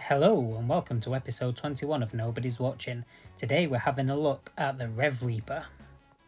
Hello and welcome to episode 21 of Nobody's Watching. Today we're having a look at the Rev Reaper.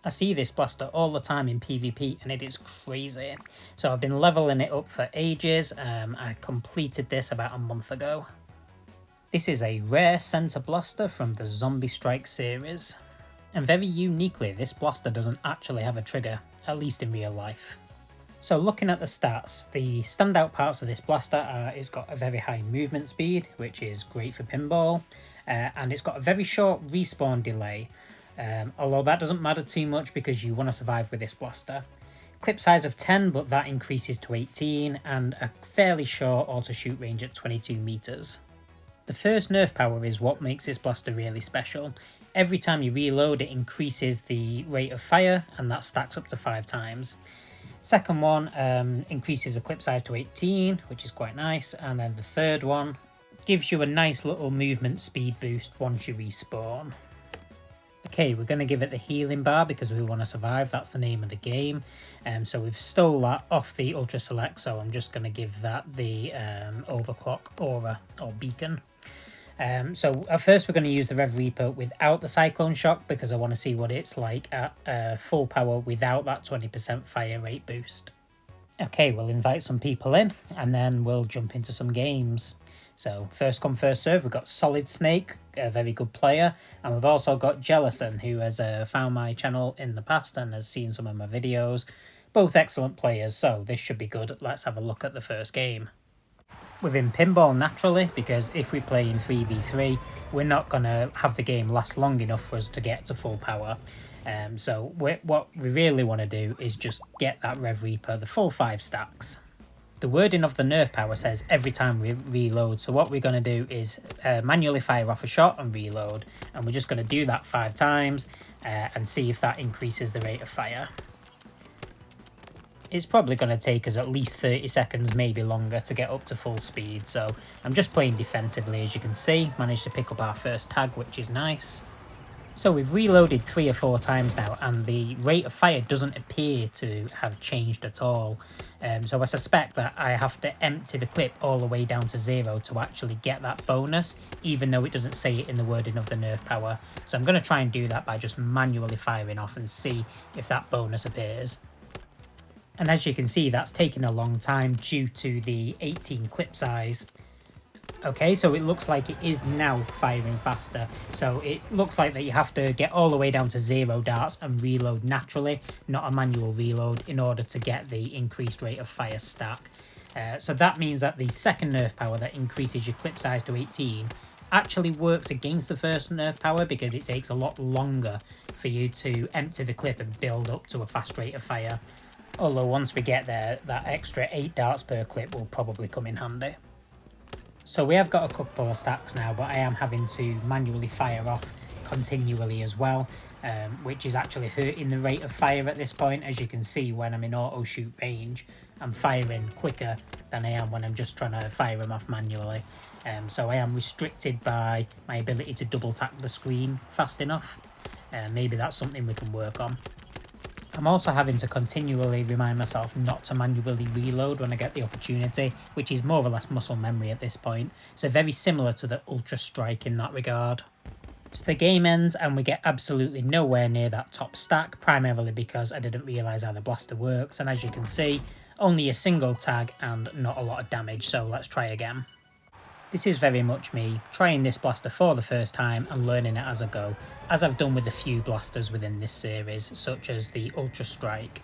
I see this blaster all the time in PvP and it is crazy. So I've been leveling it up for ages. I completed this about a month ago. This is a rare center blaster from the Zombie Strike series. And very uniquely, this blaster doesn't actually have a trigger, at least in real life. So looking at the stats, the standout parts of this blaster are it's got a very high movement speed, which is great for pinball, and it's got a very short respawn delay, although that doesn't matter too much because you want to survive with this blaster. Clip size of 10, but that increases to 18, and a fairly short auto shoot range at 22 meters. The first nerf power is what makes this blaster really special. Every time you reload, it increases the rate of fire, and that stacks up to 5 times. Second one increases the clip size to 18, which is quite nice, and then the third one gives you a nice little movement speed boost once you respawn. Okay, we're going to give it the healing bar because we want to survive, that's the name of the game. So we've stole that off the Ultra Select, so I'm just going to give that the overclock aura or beacon. So at first we're going to use the Rev Reaper without the Cyclone shock because I want to see what it's like at full power without that 20% fire rate boost. Okay, we'll invite some people in and then we'll jump into some games. So first come first serve, we've got Solid Snake, a very good player, and we've also got Jellison, who has found my channel in the past and has seen some of my videos. Both excellent players, so this should be good. Let's have a look at the first game. Within pinball, naturally, because if we play in 3v3, we're not going to have the game last long enough for us to get to full power. So what we really want to do is just get that Rev Reaper the full 5 stacks. The wording of the nerf power says every time we reload, so what we're going to do is manually fire off a shot and reload, and we're just going to do that 5 times and see if that increases the rate of fire. It's probably going to take us at least 30 seconds, maybe longer, to get up to full speed, so I'm just playing defensively. As you can see, managed to pick up our first tag, which is nice. So we've reloaded 3 or 4 times now, and the rate of fire doesn't appear to have changed at all. So I suspect that I have to empty the clip all the way down to 0 to actually get that bonus, even though it doesn't say it in the wording of the nerf power. So I'm going to try and do that by just manually firing off and see if that bonus appears. And as you can see, that's taken a long time due to the 18 clip size. Okay, so it looks like it is now firing faster. So it looks like that you have to get all the way down to 0 darts and reload naturally, not a manual reload, in order to get the increased rate of fire stack. So that means that the second nerf power that increases your clip size to 18 actually works against the first nerf power because it takes a lot longer for you to empty the clip and build up to a fast rate of fire. Although once we get there, that extra 8 darts per clip will probably come in handy. So we have got a couple of stacks now, but I am having to manually fire off continually as well, which is actually hurting the rate of fire at this point. As you can see, when I'm in auto shoot range, I'm firing quicker than I am when I'm just trying to fire them off manually. So I am restricted by my ability to double tap the screen fast enough. Maybe that's something we can work on. I'm also having to continually remind myself not to manually reload when I get the opportunity, which is more or less muscle memory at this point, so very similar to the Ultra Strike in that regard. So the game ends and we get absolutely nowhere near that top stack, primarily because I didn't realise how the blaster works, and as you can see, only a single tag and not a lot of damage, so let's try again. This is very much me, trying this blaster for the first time and learning it as I go, as I've done with a few blasters within this series, such as the Ultra Strike.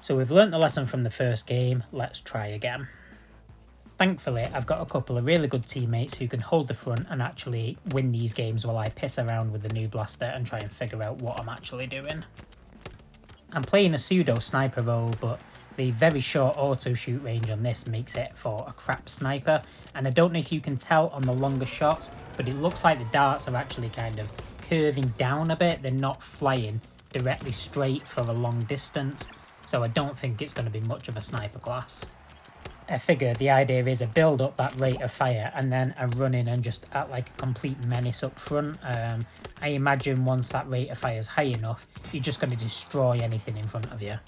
So we've learnt the lesson from the first game, let's try again. Thankfully, I've got a couple of really good teammates who can hold the front and actually win these games while I piss around with the new blaster and try and figure out what I'm actually doing. I'm playing a pseudo sniper role, but the very short auto shoot range on this makes it for a crap sniper, and I don't know if you can tell on the longer shots, but it looks like the darts are actually kind of curving down a bit. They're not flying directly straight for a long distance, so I don't think it's going to be much of a sniper class. I figure the idea is I build up that rate of fire and then I run in and just act like a complete menace up front. I imagine once that rate of fire is high enough, you're just going to destroy anything in front of you.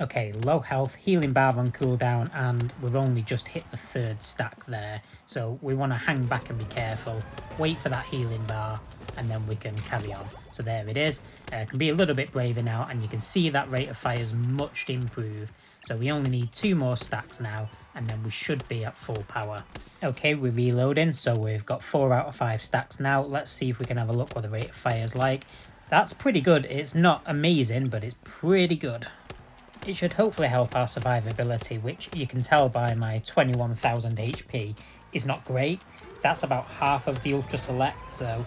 Okay, low health, healing bar on cooldown, and we've only just hit the 3rd stack there. So we want to hang back and be careful, wait for that healing bar, and then we can carry on. So there it is. Can be a little bit braver now, and you can see that rate of fire is much improved. So we only need 2 more stacks now, and then we should be at full power. Okay, we're reloading, so we've got 4 out of 5 stacks now. Let's see if we can have a look what the rate of fire is like. That's pretty good. It's not amazing, but it's pretty good. It should hopefully help our survivability, which you can tell by my 21,000 HP is not great. That's about half of the Ultra Select, so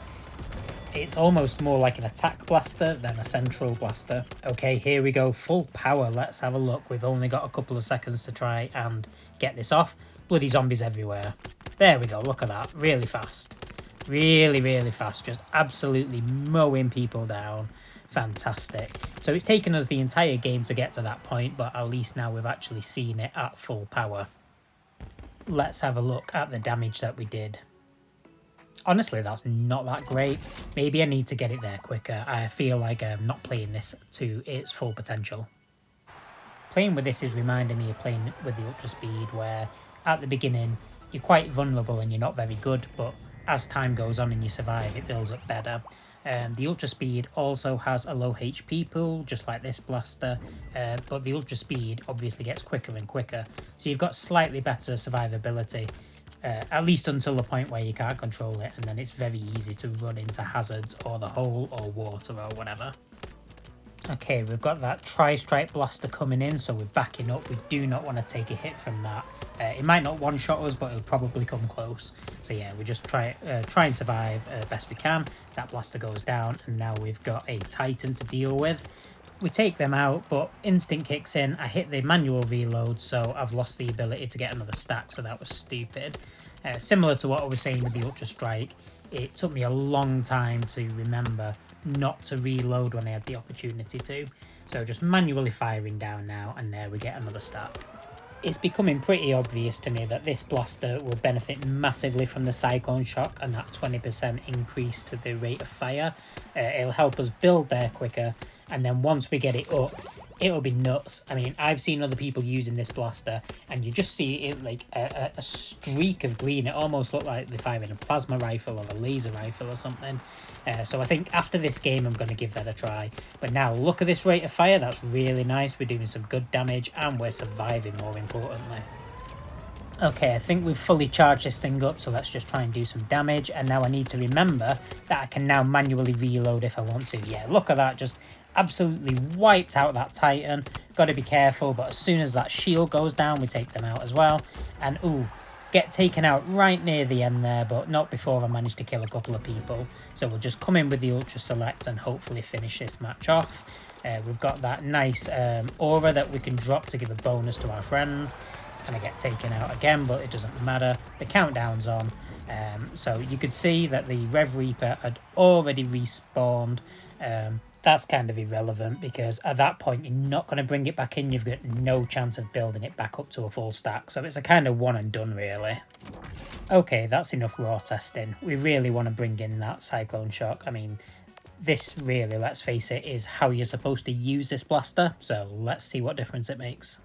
it's almost more like an attack blaster than a central blaster. Okay, here we go, full power. Let's have a look. We've only got a couple of seconds to try and get this off. Bloody zombies everywhere. There we go, look at that. Really fast. Really, really fast. Just absolutely mowing people down. Fantastic. So it's taken us the entire game to get to that point, but at least now we've actually seen it at full power. Let's have a look at the damage that we did. Honestly, that's not that great. Maybe I need to get it there quicker. I feel like I'm not playing this to its full potential. Playing with this is reminding me of playing with the Ultra Speed, where at the beginning you're quite vulnerable and you're not very good, but as time goes on and you survive, it builds up better. The Ultra Speed also has a low HP pool, just like this blaster, but the Ultra Speed obviously gets quicker and quicker, so you've got slightly better survivability, at least until the point where you can't control it, and then it's very easy to run into hazards or the hole or water or whatever. Okay, we've got that Tri-Strike Blaster coming in, so we're backing up. We do not want to take a hit from that. It might not one-shot us, but it'll probably come close. So yeah, we just try and survive best we can. That blaster goes down, and now we've got a Titan to deal with. We take them out, but instinct kicks in. I hit the manual reload, so I've lost the ability to get another stack, so that was stupid. Similar to what I was saying with the Ultra Strike, it took me a long time to remember not to reload when I had the opportunity to. So just manually firing down now, and there we get another stack. It's becoming pretty obvious to me that this blaster will benefit massively from the Cyclone shock and that 20% increase to the rate of fire. It'll help us build there quicker, and then once we get it up, it'll be nuts. I mean, I've seen other people using this blaster, and you just see it like a streak of green. It almost looked like they're firing a plasma rifle or a laser rifle or something. So I think after this game, I'm going to give that a try. But now, look at this rate of fire. That's really nice. We're doing some good damage, and we're surviving, more importantly. Okay, I think we've fully charged this thing up, so let's just try and do some damage. And now I need to remember that I can now manually reload if I want to. Yeah, look at that. Just absolutely wiped out that Titan. Got to be careful, but as soon as that shield goes down, we take them out as well. And ooh, get taken out right near the end there, but not before I managed to kill a couple of people. So we'll just come in with the Ultra Select and hopefully finish this match off. We've got that nice aura that we can drop to give a bonus to our friends. And I get taken out again, but it doesn't matter. The countdown's on. So you could see that the Rev Reaper had already respawned. That's kind of irrelevant because at that point you're not going to bring it back in. You've got no chance of building it back up to a full stack. So it's a kind of one and done, really. Okay, that's enough raw testing. We really want to bring in that Cyclone shock. I mean, this really, let's face it, is how you're supposed to use this blaster. So let's see what difference it makes.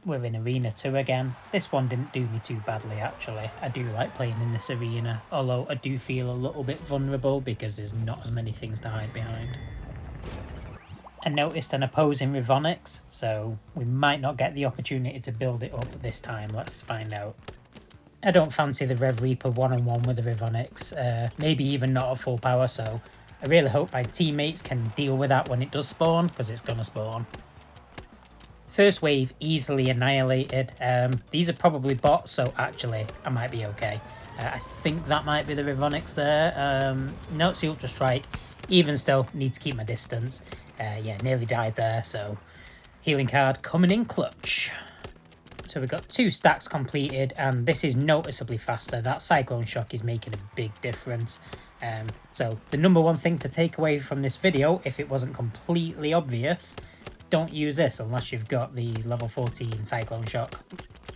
We're in Arena 2 again. This one didn't do me too badly, actually. I do like playing in this arena, although I do feel a little bit vulnerable because there's not as many things to hide behind. I noticed an opposing Revonix, so we might not get the opportunity to build it up this time. Let's find out. I don't fancy the Rev Reaper one-on-one with the Revonix, maybe even not at full power, so I really hope my teammates can deal with that when it does spawn, because it's gonna spawn. First wave easily annihilated. These are probably bots, so actually I might be okay. I think that might be the Revonix there. No, it's the Ultra Strike. Even still, need to keep my distance. Yeah, nearly died there, so healing card coming in clutch. So we've got 2 stacks completed, and this is noticeably faster. That Cyclone shock is making a big difference. So the number one thing to take away from this video, if it wasn't completely obvious, don't use this unless you've got the level 14 Cyclone shock.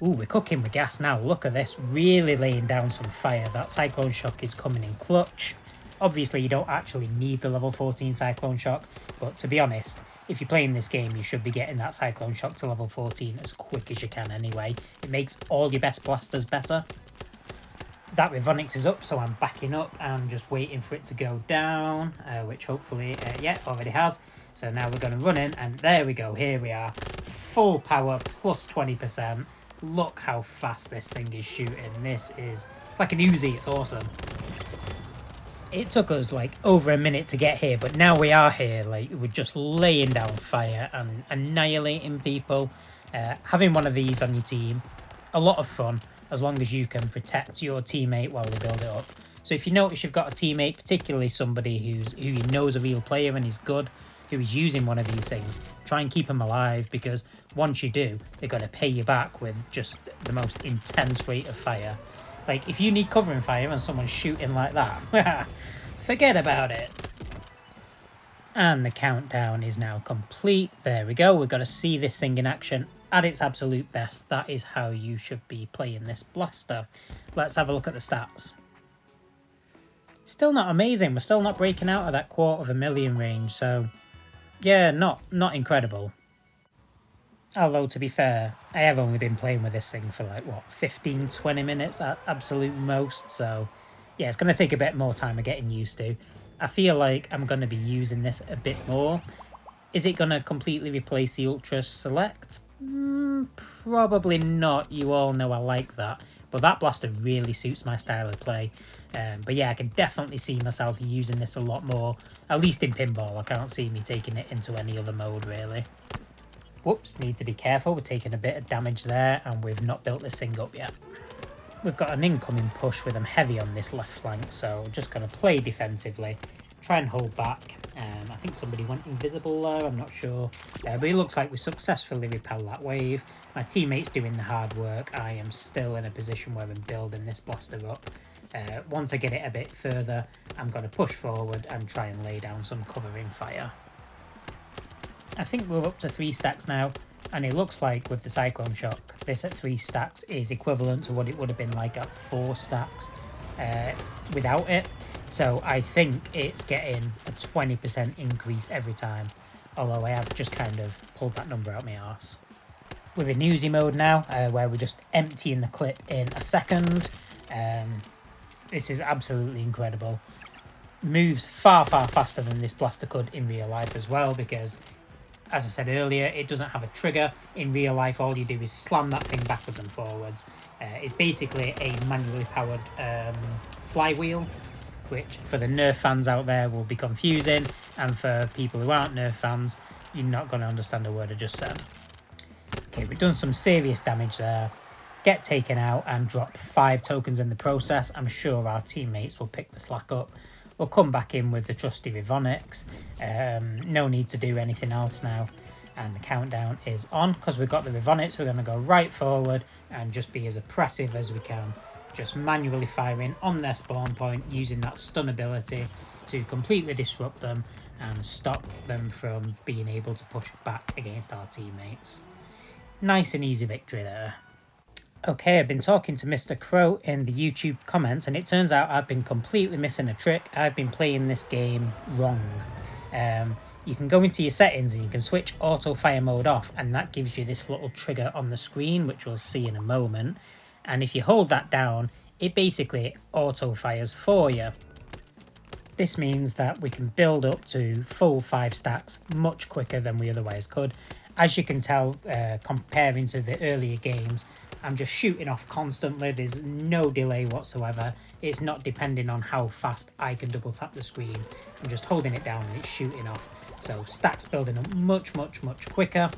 Ooh, we're cooking with gas now. Look at this, really laying down some fire. That Cyclone shock is coming in clutch. Obviously, you don't actually need the level 14 Cyclone shock, but to be honest, if you're playing this game, you should be getting that Cyclone Shock to level 14 as quick as you can anyway. It makes all your best blasters better. That Revonix is up, so I'm backing up and just waiting for it to go down, which hopefully, yeah, already has. So now we're going to run in, and there we go, here we are. Full power, plus 20%. Look how fast this thing is shooting. This is like an Uzi, it's awesome. It took us like over a minute to get here, but now we are here. Like, we're just laying down fire and annihilating people. Having one of these on your team, a lot of fun, as long as you can protect your teammate while they build it up. So if you notice you've got a teammate, particularly somebody who you know is a real player and is good, who is using one of these things, try and keep them alive, because once you do, they're going to pay you back with just the most intense rate of fire. Like, if you need covering fire and someone's shooting like that, forget about it. And the countdown is now complete. There we go. We've got to see this thing in action at its absolute best. That is how you should be playing this blaster. Let's have a look at the stats. Still not amazing. We're still not breaking out of that 250,000 range. So, yeah, not incredible. Although, to be fair, I have only been playing with this thing for like, what, 15-20 minutes at absolute most. So, yeah, it's going to take a bit more time of getting used to. I feel like I'm going to be using this a bit more. Is it going to completely replace the Ultra Select? Probably not. You all know I like that. But that blaster really suits my style of play. But yeah, I can definitely see myself using this a lot more. At least in pinball. I can't see me taking it into any other mode, really. Whoops, need to be careful. We're taking a bit of damage there, and we've not built this thing up yet. We've got an incoming push with them heavy on this left flank, so just going to play defensively. Try and hold back. I think somebody went invisible there, I'm not sure. But it looks like we successfully repelled that wave. My teammate's doing the hard work. I am still in a position where I'm building this blaster up. Once I get it a bit further, I'm going to push forward and try and lay down some covering fire. I think we're up to 3 stacks now, and it looks like with the Cyclone Shock, this at 3 stacks is equivalent to what it would have been like at 4 stacks without it. So I think it's getting a 20% increase every time, although I have just kind of pulled that number out my arse. We're in Uzi mode now, where we're just emptying the clip in a second. This is absolutely incredible. Moves far faster than this blaster could in real life as well, because as I said earlier, it doesn't have a trigger. In real life, all you do is slam that thing backwards and forwards. It's basically a manually powered flywheel, which for the Nerf fans out there will be confusing, and for people who aren't Nerf fans, you're not going to understand a word I just said. Okay, we've done some serious damage there. Get taken out and drop 5 tokens in the process. I'm sure our teammates will pick the slack up. We'll come back in with the trusty Revonix. No need to do anything else now. And the countdown is on. Because we've got the Revonix, we're going to go right forward and just be as oppressive as we can. Just manually firing on their spawn point, using that stun ability to completely disrupt them and stop them from being able to push back against our teammates. Nice and easy victory there. Okay, I've been talking to Mr. Crow in the YouTube comments, and it turns out I've been completely missing a trick. I've been playing this game wrong. You can go into your settings and you can switch auto fire mode off, and that gives you this little trigger on the screen, which we'll see in a moment. And if you hold that down, it basically auto fires for you. This means that we can build up to full 5 stacks much quicker than we otherwise could. As you can tell, comparing to the earlier games, I'm just shooting off constantly. There's no delay whatsoever. It's not depending on how fast I can double tap the screen. I'm just holding it down and it's shooting off. So stacks building up much quicker.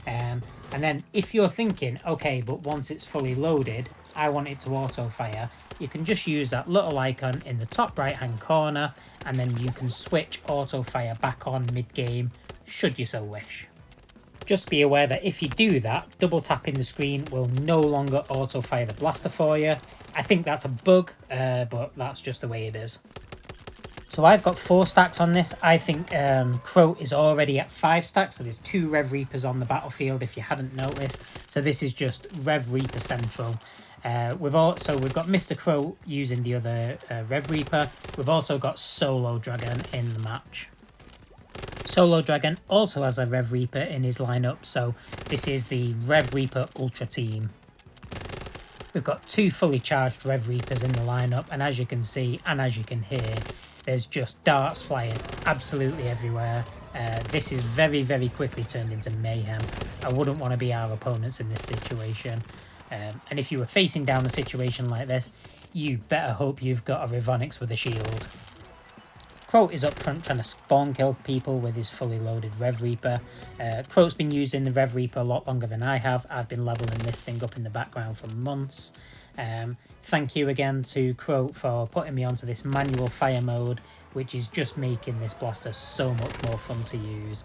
And then if you're thinking, okay, but once it's fully loaded, I want it to auto fire, you can just use that little icon in the top right hand corner, and then you can switch auto fire back on mid game should you so wish. Just be aware that if you do that, double tapping the screen will no longer auto fire the blaster for you. I think that's a bug, but that's just the way it is. So I've got 4 stacks on this. I think Crow is already at 5 stacks, so there's 2 Rev Reapers on the battlefield if you hadn't noticed. So this is just Rev Reaper Central. We've got Mr. Crow using the other Rev Reaper. We've also got Solo Dragon in the match. Solo Dragon also has a Rev Reaper in his lineup, so this is the Rev Reaper Ultra team. We've got 2 fully charged Rev Reapers in the lineup, and as you can see and as you can hear, there's just darts flying absolutely everywhere. This is very, very quickly turned into mayhem. I wouldn't want to be our opponents in this situation. And if you were facing down a situation like this, you better hope you've got a Revonix with a shield. Croat is up front trying to spawn kill people with his fully loaded Rev Reaper. Croat's been using the Rev Reaper a lot longer than I have. I've been leveling this thing up in the background for months. Thank you again to Croat for putting me onto this manual fire mode, which is just making this blaster so much more fun to use.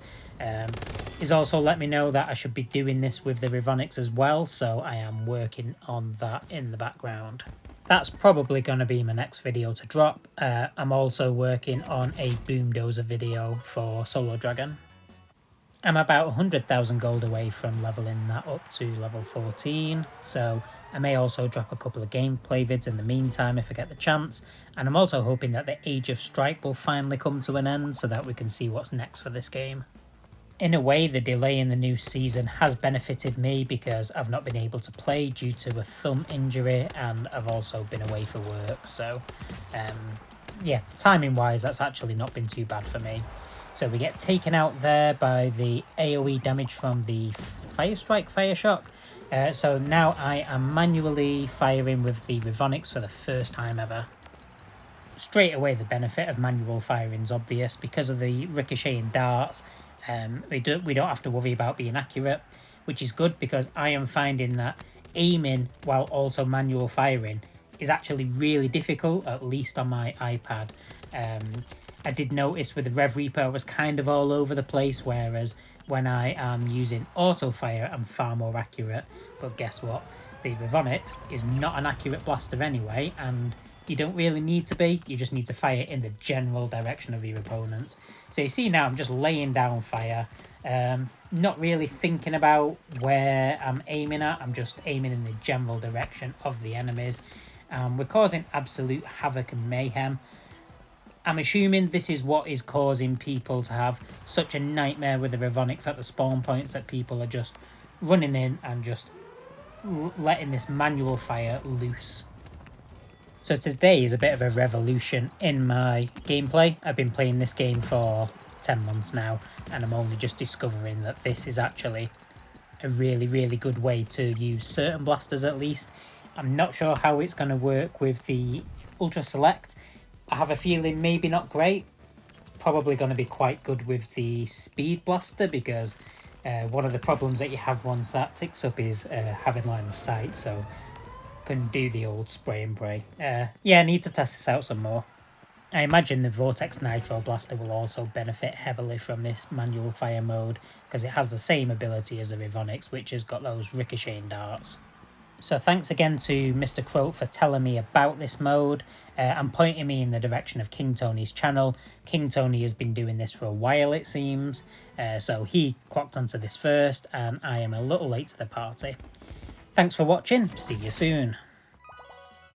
He's also let me know that I should be doing this with the Revonix as well, so I am working on that in the background. That's probably going to be my next video to drop. I'm also working on a Boomdozer video for Solo Dragon. I'm about 100,000 gold away from leveling that up to level 14, so I may also drop a couple of gameplay vids in the meantime if I get the chance, and I'm also hoping that the Age of Strike will finally come to an end so that we can see what's next for this game. In a way, the delay in the new season has benefited me because I've not been able to play due to a thumb injury, and I've also been away for work, so yeah, timing wise that's actually not been too bad for me. So we get taken out there by the AoE damage from the Fire Strike, Fire Shock. So now I am manually firing with the Revonix for the first time ever. Straight away the benefit of manual firing is obvious because of the ricocheting darts. We don't have to worry about being accurate, which is good because I am finding that aiming while also manual firing is actually really difficult, at least on my iPad. I did notice with the Rev Reaper I was kind of all over the place, whereas when I am using auto fire I'm far more accurate. But guess what? The Revonix is not an accurate blaster anyway, and you don't really need to be, you just need to fire in the general direction of your opponents. So you see now I'm just laying down fire, not really thinking about where I'm aiming at, I'm just aiming in the general direction of the enemies. We're causing absolute havoc and mayhem. I'm assuming this is what is causing people to have such a nightmare with the Revonix at the spawn points, that people are just running in and just letting this manual fire loose. So today is a bit of a revolution in my gameplay. I've been playing this game for 10 months now, and I'm only just discovering that this is actually a really, really good way to use certain blasters at least. I'm not sure how it's going to work with the Ultra Select. I have a feeling maybe not great. Probably going to be quite good with the Speed Blaster because one of the problems that you have once that ticks up is having line of sight, so can do the old spray and pray. Yeah, I need to test this out some more. I imagine the Vortex Nitro Blaster will also benefit heavily from this manual fire mode because it has the same ability as the Revonix, which has got those ricocheting darts. So thanks again to Mr. Croat for telling me about this mode and pointing me in the direction of King Tony's channel. King Tony has been doing this for a while, it seems, so he clocked onto this first and I am a little late to the party. Thanks for watching, see you soon.